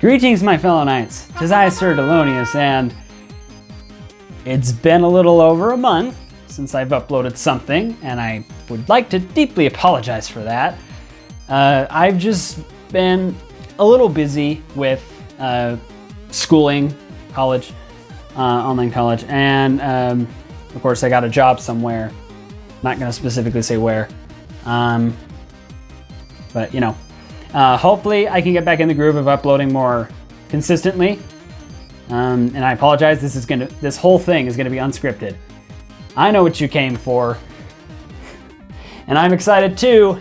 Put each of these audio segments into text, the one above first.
Greetings, my fellow knights. 'Tis I, Sir Delonius, and it's been a little over a month since I've uploaded something, and I would like to deeply apologize for that. I've just been a little busy with schooling, college, online college, and of course I got a job somewhere. Not gonna specifically say where, but you know. Hopefully I can get back in the groove of uploading more consistently. And I apologize, this whole thing is gonna be unscripted. I know what you came for. And I'm excited too.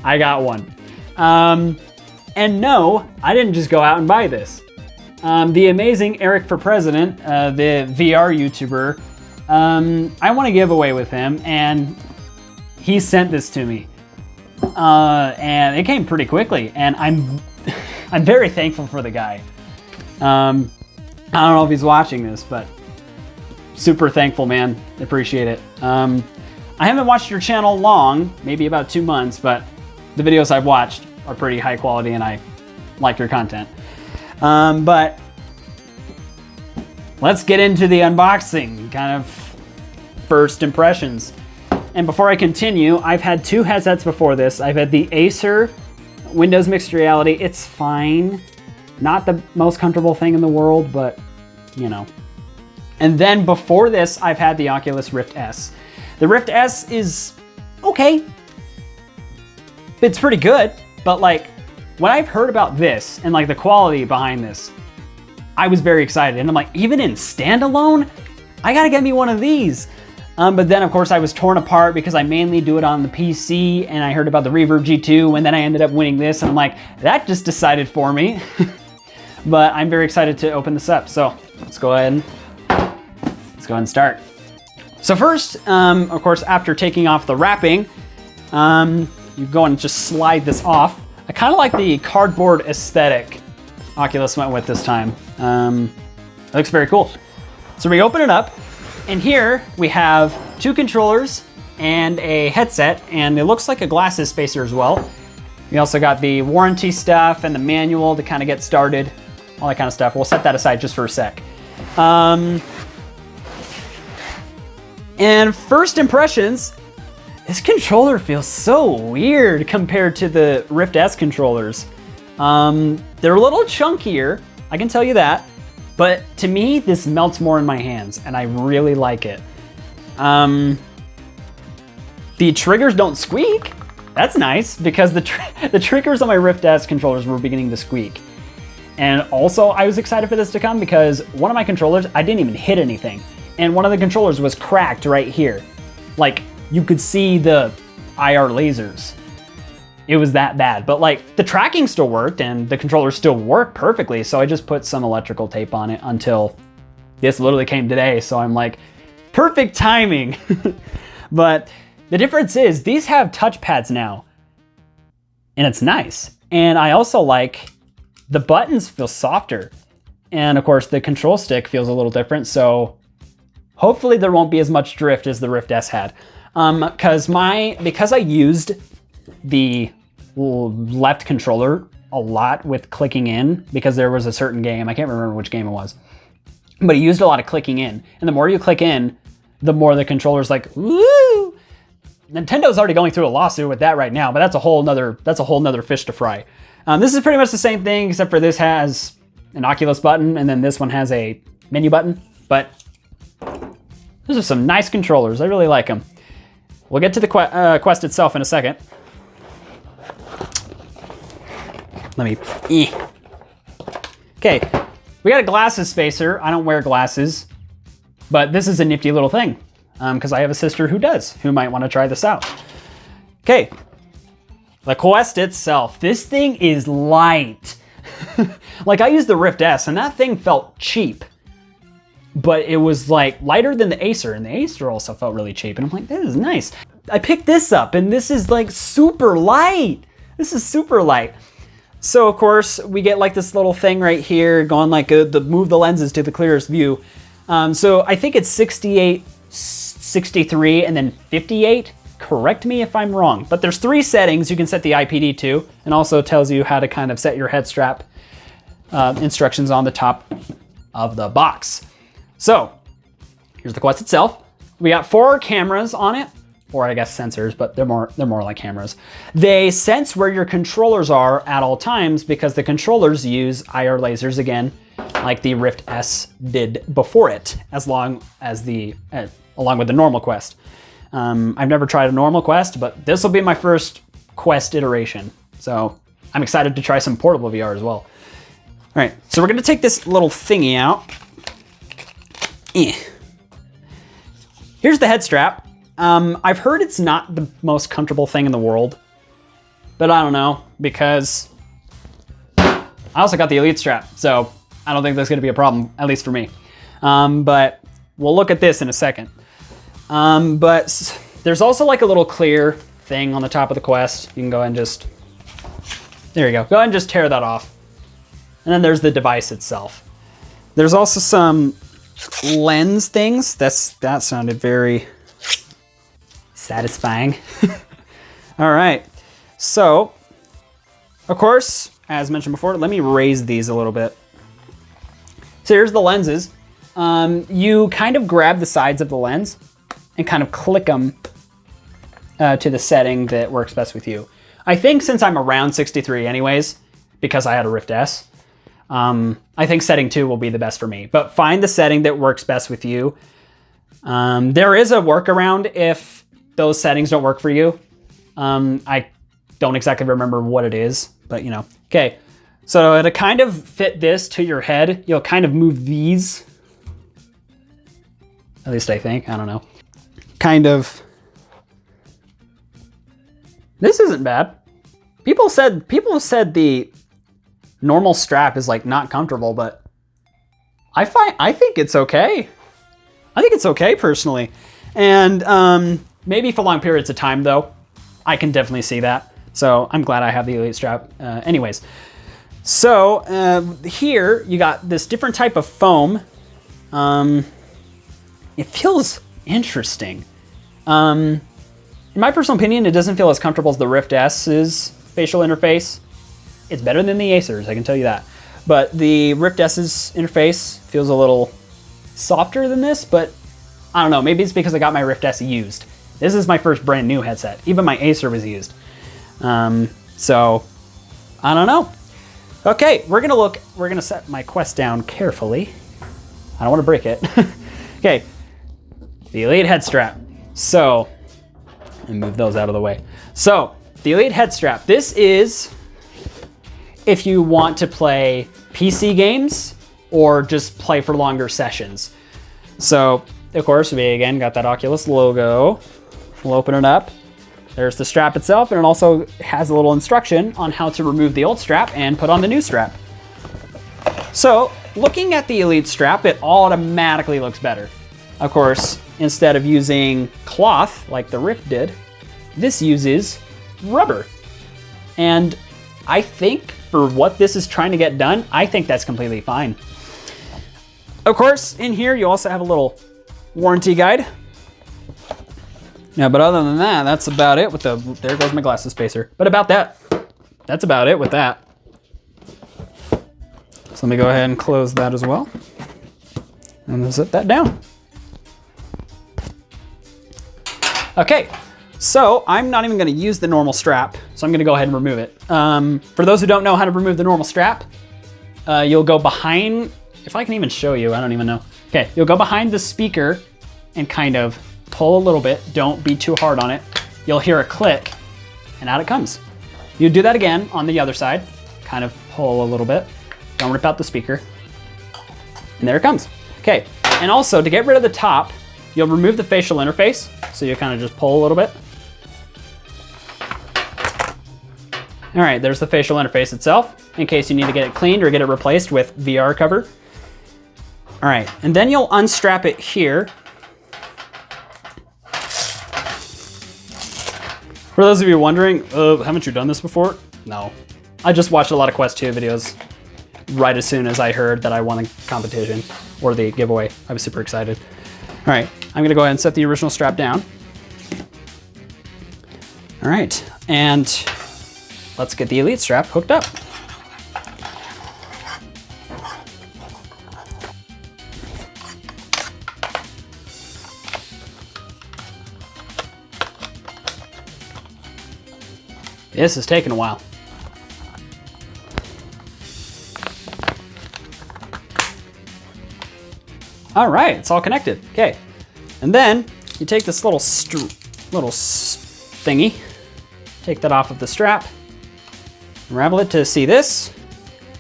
I got one. And no, I didn't just go out and buy this. The amazing Eric for President, the VR YouTuber, I wanna give away with him, and he sent this to me. And it came pretty quickly, and I'm very thankful for the guy. I don't know if he's watching this, but super thankful, man. Appreciate it. I haven't watched your channel long, maybe about 2 months, but the videos I've watched are pretty high quality, and I like your content. But let's get into the unboxing, kind of first impressions. And before I continue, I've had 2 headsets before this. I've had the Acer Windows Mixed Reality. It's fine. Not the most comfortable thing in the world, but you know. And then before this, I've had the Oculus Rift S. The Rift S is okay. It's pretty good, but like when I've heard about this and like the quality behind this, I was very excited. And I'm like, even in standalone, I gotta get me one of these. But then of course I was torn apart because I mainly do it on the PC, and I heard about the Reverb G2, and then I ended up winning this, and I'm like, that just decided for me. But I'm very excited to open this up. So let's go ahead and start. So first, of course, after taking off the wrapping, you go and just slide this off. I kind of like the cardboard aesthetic Oculus went with this time. It looks very cool. So we open it up, and here we have 2 controllers and a headset, and it looks like a glasses spacer as well. We also got the warranty stuff and the manual to kind of get started, all that kind of stuff. We'll set that aside just for a sec. And first impressions, this controller feels so weird compared to the Rift S controllers. They're a little chunkier, I can tell you that. But to me, this melts more in my hands, and I really like it. The triggers don't squeak. That's nice, because the triggers on my Rift S controllers were beginning to squeak. And also, I was excited for this to come because one of my controllers, I didn't even hit anything. And one of the controllers was cracked right here. Like, you could see the IR lasers. It was that bad, but like the tracking still worked and the controller still worked perfectly. So I just put some electrical tape on it until this literally came today. So I'm like, perfect timing. But the difference is these have touchpads now, and it's nice. And I also like the buttons feel softer. And of course the control stick feels a little different. So hopefully there won't be as much drift as the Rift S had. Because I used the left controller a lot with clicking in, because there was a certain game, I can't remember which game it was, but he used a lot of clicking in. And the more you click in, the more the controller's like, woo! Nintendo's already going through a lawsuit with that right now, but that's a whole nother fish to fry. This is pretty much the same thing, except for this has an Oculus button, and then this one has a menu button. But those are some nice controllers. I really like them. We'll get to the Quest itself in a second. Let me, Okay, we got a glasses spacer. I don't wear glasses, but this is a nifty little thing, because I have a sister who does, who might want to try this out. Okay, the Quest itself. This thing is light. Like, I used the Rift S, and that thing felt cheap, but it was like lighter than the Acer, and the Acer also felt really cheap. And I'm like, this is nice. I picked this up, and this is like super light. This is super light. So of course we get like this little thing right here going like move the lenses to the clearest view. So I think it's 68, 63, and then 58 correct me if I'm wrong, but there's 3 settings you can set the IPD to, and also tells you how to kind of set your head strap instructions on the top of the box. So here's the Quest itself. We got 4 cameras on it, or I guess sensors, but they're more like cameras. They sense where your controllers are at all times because the controllers use IR lasers again, like the Rift S did before it, along with the normal Quest. I've never tried a normal Quest, but this will be my first Quest iteration. So I'm excited to try some portable VR as well. All right, so we're gonna take this little thingy out. Here's the head strap. I've heard it's not the most comfortable thing in the world, but I don't know, because I also got the Elite strap, so I don't think that's gonna be a problem, at least for me. But we'll look at this in a second. But there's also like a little clear thing on the top of the Quest. You can go ahead and just, there you go. Go ahead and just tear that off. And then there's the device itself. There's also some lens things. That sounded very satisfying. All right, so of course, as mentioned before, let me raise these a little bit. So here's the lenses. You kind of grab the sides of the lens and kind of click them to the setting that works best with you. I think since I'm around 63 anyways, because I had a Rift S, I think setting 2 will be the best for me, but find the setting that works best with you. There is a workaround if those settings don't work for you. I don't exactly remember what it is, but you know. Okay, so to kind of fit this to your head, you'll kind of move these. At least I think, I don't know. Kind of. This isn't bad. People have said the normal strap is like not comfortable, but I think it's okay. I think it's okay personally. And maybe for long periods of time though, I can definitely see that. So I'm glad I have the Elite strap anyways. So here you got this different type of foam. It feels interesting. In my personal opinion, it doesn't feel as comfortable as the Rift S's facial interface. It's better than the Acer's, I can tell you that. But the Rift S's interface feels a little softer than this, but I don't know, maybe it's because I got my Rift S used. This is my first brand new headset. Even my Acer was used. So, I don't know. Okay, we're gonna set my Quest down carefully. I don't wanna break it. Okay, the Elite head strap. So, and move those out of the way. So, the Elite head strap. This is if you want to play PC games or just play for longer sessions. So, of course, we again got that Oculus logo. We'll open it up. There's the strap itself, and it also has a little instruction on how to remove the old strap and put on the new strap. So, looking at the Elite strap, it automatically looks better. Of course, instead of using cloth like the Rift did, this uses rubber. And I think for what this is trying to get done, I think that's completely fine. Of course, in here you also have a little warranty guide. Yeah, but other than that, that's about it with the, there goes my glasses spacer. But that's about it with that. So let me go ahead and close that as well. And then zip that down. Okay, so I'm not even gonna use the normal strap, so I'm gonna go ahead and remove it. For those who don't know how to remove the normal strap, you'll go behind, if I can even show you, I don't even know. Okay, you'll go behind the speaker and kind of pull a little bit. Don't be too hard on it. You'll hear a click and out it comes. You do that again on the other side, kind of pull a little bit. Don't rip out the speaker. And there it comes. Okay, and also to get rid of the top, you'll remove the facial interface. So you kind of just pull a little bit. All right, there's the facial interface itself, in case you need to get it cleaned or get it replaced with VR cover. All right, and then you'll unstrap it here. For those of you wondering, haven't you done this before? No, I just watched a lot of Quest 2 videos right as soon as I heard that I won the competition or the giveaway. I was super excited. All right, I'm gonna go ahead and set the original strap down. All right, and let's get the Elite strap hooked up. This is taking a while. All right, it's all connected. Okay, and then you take this little thingy, take that off of the strap, unravel it to see this.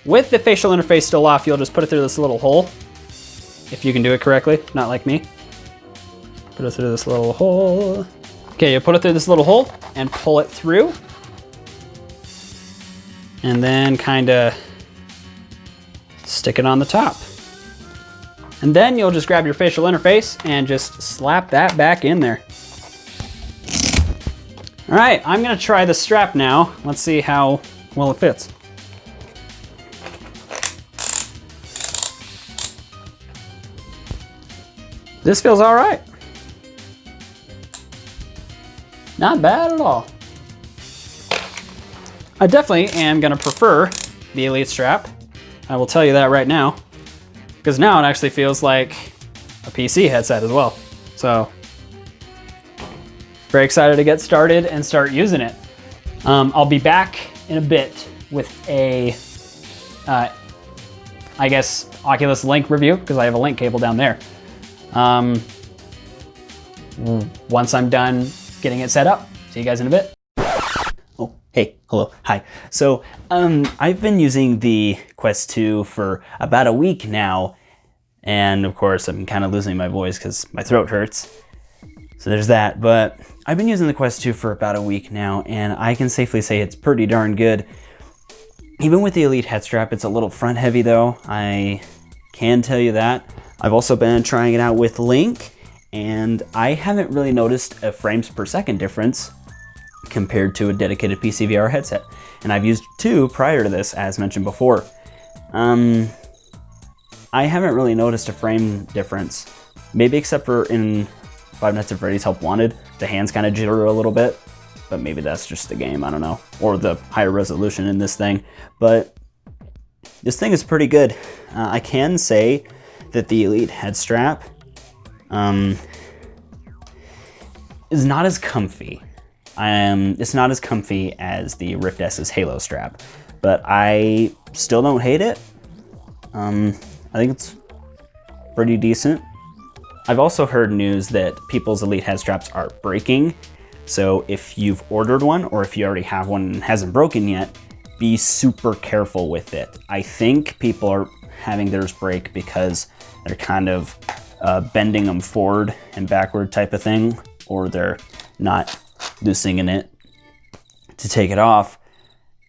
With the facial interface still off, you'll just put it through this little hole, if you can do it correctly, not like me. Put it through this little hole. Okay, you put it through this little hole and pull it through. And then kind of stick it on the top. And then you'll just grab your facial interface and just slap that back in there. All right, I'm gonna try the strap now. Let's see how well it fits. This feels all right. Not bad at all. I definitely am gonna prefer the Elite strap. I will tell you that right now, because now it actually feels like a PC headset as well. So, very excited to get started and start using it. I'll be back in a bit with a, I guess, Oculus Link review, because I have a link cable down there. Once I'm done getting it set up. See you guys in a bit. Oh, hey, hello, hi. So, I've been using the Quest 2 for about a week now, and of course I'm kind of losing my voice because my throat hurts. So there's that, but I've been using the Quest 2 for about a week now, and I can safely say it's pretty darn good. Even with the Elite head strap, it's a little front heavy though, I can tell you that. I've also been trying it out with Link, and I haven't really noticed a frames per second difference compared to a dedicated PC VR headset. And I've used two prior to this, as mentioned before. I haven't really noticed a frame difference, maybe except for in Five Nights at Freddy's Help Wanted. The hands kind of jitter a little bit, but maybe that's just the game, I don't know. Or the higher resolution in this thing. But this thing is pretty good. I can say that the Elite head strap is not as comfy. It's not as comfy as the Rift S's Halo strap, but I still don't hate it. I think it's pretty decent. I've also heard news that people's Elite head straps are breaking. So if you've ordered one, or if you already have one and it hasn't broken yet, be super careful with it. I think people are having theirs break because they're kind of bending them forward and backward type of thing, or they're not loosening it to take it off.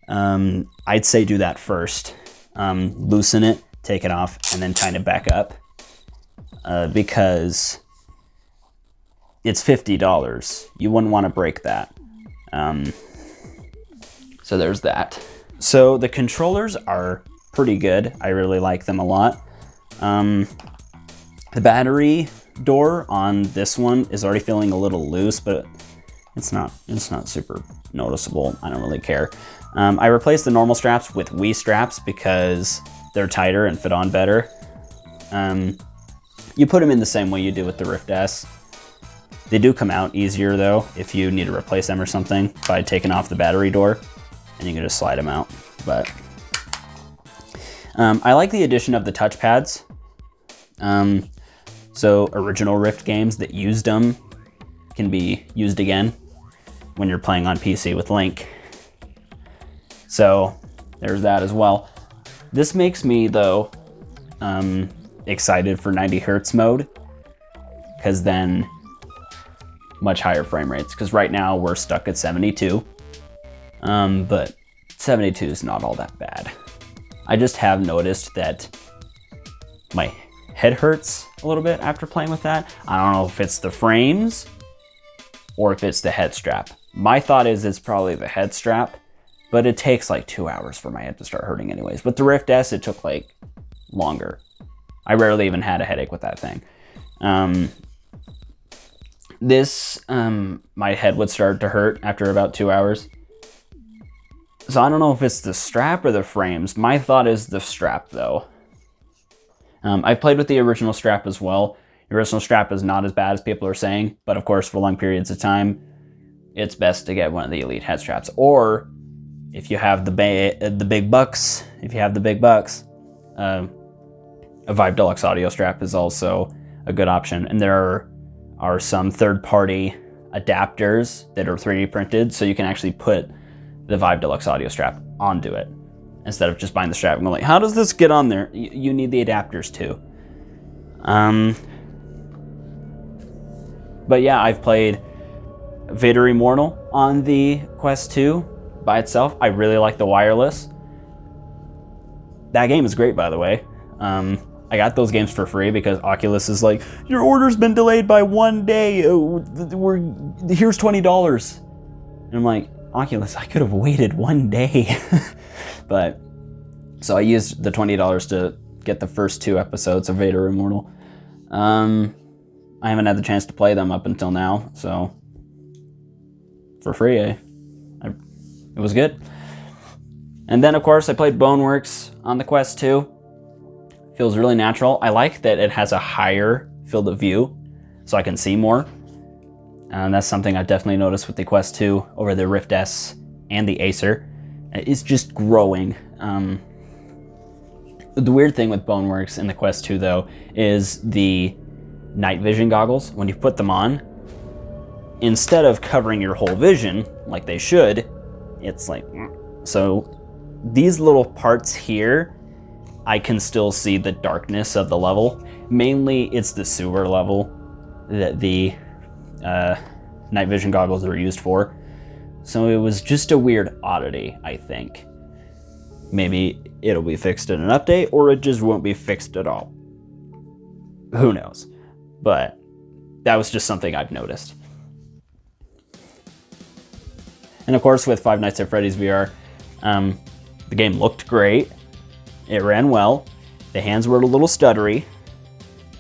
I'd say do that first. Loosen it, take it off, and then tighten it back up. Because it's $50. You wouldn't want to break that. So there's that. So the controllers are pretty good. I really like them a lot. The battery door on this one is already feeling a little loose, but it's not super noticeable. I don't really care. I replaced the normal straps with Wii straps because they're tighter and fit on better. You put them in the same way you do with the Rift S. They do come out easier though if you need to replace them or something by taking off the battery door, and you can just slide them out. But I like the addition of the touchpads. So original Rift games that used them can be used again when you're playing on PC with Link. So there's that as well. This makes me though excited for 90 Hertz mode, because then much higher frame rates, because right now we're stuck at 72, but 72 is not all that bad. I just have noticed that my head hurts a little bit after playing with that. I don't know if it's the frames or if it's the head strap. My thought is it's probably the head strap, but it takes like 2 hours for my head to start hurting anyways. With the Rift S, it took like longer. I rarely even had a headache with that thing. This, my head would start to hurt after about 2 hours. So I don't know if it's the strap or the frames. My thought is the strap, though. I've played with the original strap as well. The original strap is not as bad as people are saying, but of course, for long periods of time, it's best to get one of the Elite head straps. Or if you have the big bucks, a Vive Deluxe audio strap is also a good option. And there are some third-party adapters that are 3D printed, so you can actually put the Vive Deluxe audio strap onto it instead of just buying the strap and going like, how does this get on there? You need the adapters too. But yeah, I've played Vader Immortal on the Quest 2 by itself. I really like the wireless. That game is great, by the way. I got those games for free because Oculus is like, your order's been delayed by 1 day. Here's $20. And I'm like, Oculus, I could have waited 1 day. But so I used the $20 to get the first 2 episodes of Vader Immortal. I haven't had the chance to play them up until now, so for free, it was good. And then, of course, I played Boneworks on the Quest 2. Feels really natural. I like that it has a higher field of view, so I can see more. And that's something I've definitely noticed with the Quest 2 over the Rift S and the Acer. It's just growing. The weird thing with Boneworks and the Quest 2, though, is the night vision goggles. When you put them on, instead of covering your whole vision like they should, it's like, so these little parts here, I can still see the darkness of the level. Mainly it's the sewer level that the night vision goggles are used for. So it was just a weird oddity, I think. Maybe it'll be fixed in an update, or it just won't be fixed at all. Who knows? But that was just something I've noticed. And of course, with Five Nights at Freddy's VR, the game looked great. It ran well. The hands were a little stuttery.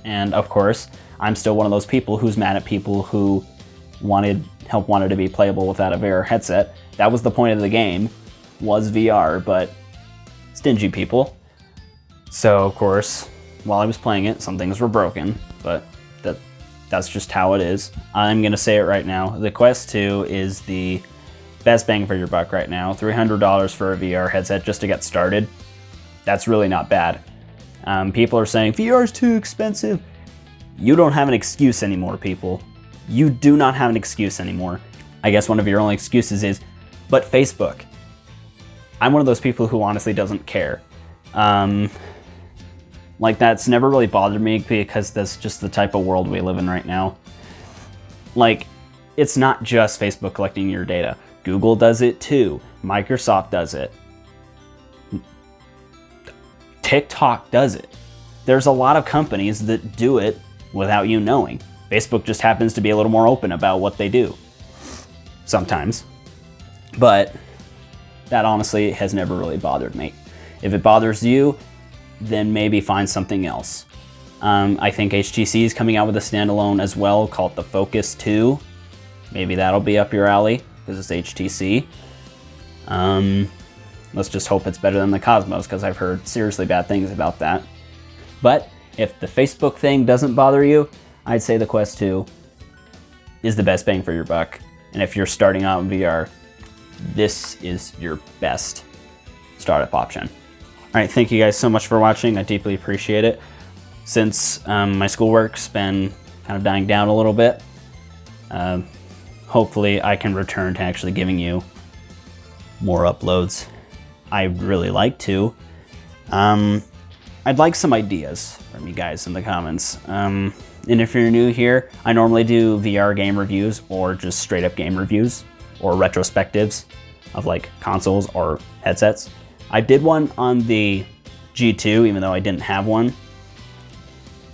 And of course, I'm still one of those people who's mad at people who wanted it to be playable without a VR headset. That was the point of the game, was VR, but stingy people. So of course, while I was playing it, some things were broken, but that's just how it is. I'm gonna say it right now. The Quest 2 is the best bang for your buck right now. $300 for a VR headset just to get started. That's really not bad. People are saying, VR is too expensive. You don't have an excuse anymore, people. You do not have an excuse anymore. I guess one of your only excuses is, but Facebook. I'm one of those people who honestly doesn't care. Like, that's never really bothered me because that's just the type of world we live in right now. Like, it's not just Facebook collecting your data. Google does it too. Microsoft does it. TikTok does it. There's a lot of companies that do it without you knowing. Facebook just happens to be a little more open about what they do. Sometimes. But that honestly has never really bothered me. If it bothers you, then maybe find something else. I think HTC is coming out with a standalone as well called the Focus 2. Maybe that'll be up your alley because it's HTC. Let's just hope it's better than the Cosmos because I've heard seriously bad things about that. But if the Facebook thing doesn't bother you, I'd say the Quest 2 is the best bang for your buck. And if you're starting out in VR, this is your best startup option. All right, thank you guys so much for watching. I deeply appreciate it. Since my schoolwork's been kind of dying down a little bit, hopefully I can return to actually giving you more uploads. I'd really like to. I'd like some ideas from you guys in the comments. And if you're new here, I normally do VR game reviews or just straight up game reviews or retrospectives of like consoles or headsets. I did one on the G2, even though I didn't have one.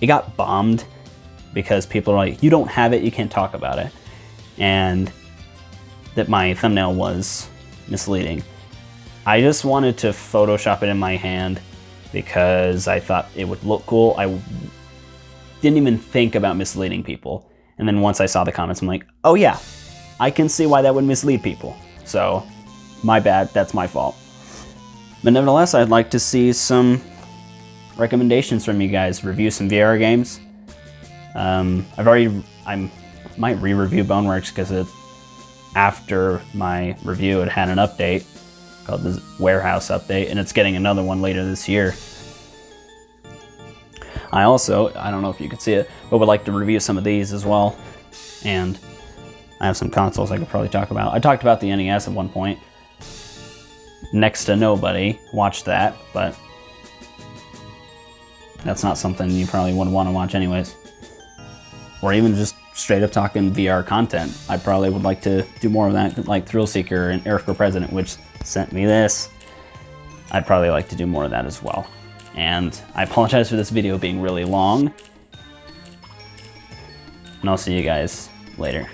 It got bombed because people are like, you don't have it, you can't talk about it. And that my thumbnail was misleading. I just wanted to Photoshop it in my hand because I thought it would look cool. I didn't even think about misleading people. And then once I saw the comments, I'm like, oh yeah, I can see why that would mislead people. So, my bad, that's my fault. But nevertheless, I'd like to see some recommendations from you guys. Review some VR games. I might re-review Boneworks because after my review, it had an update called the Warehouse Update, and it's getting another one later this year. I don't know if you can see it, but would like to review some of these as well. And I have some consoles I could probably talk about. I talked about the NES at one point. Next to nobody watched that, but that's not something you probably would want to watch anyways. Or even just straight up talking VR content. I probably would like to do more of that, like Thrill Seeker and Eric for President, which sent me this. I'd probably like to do more of that as well. And I apologize for this video being really long. And I'll see you guys later.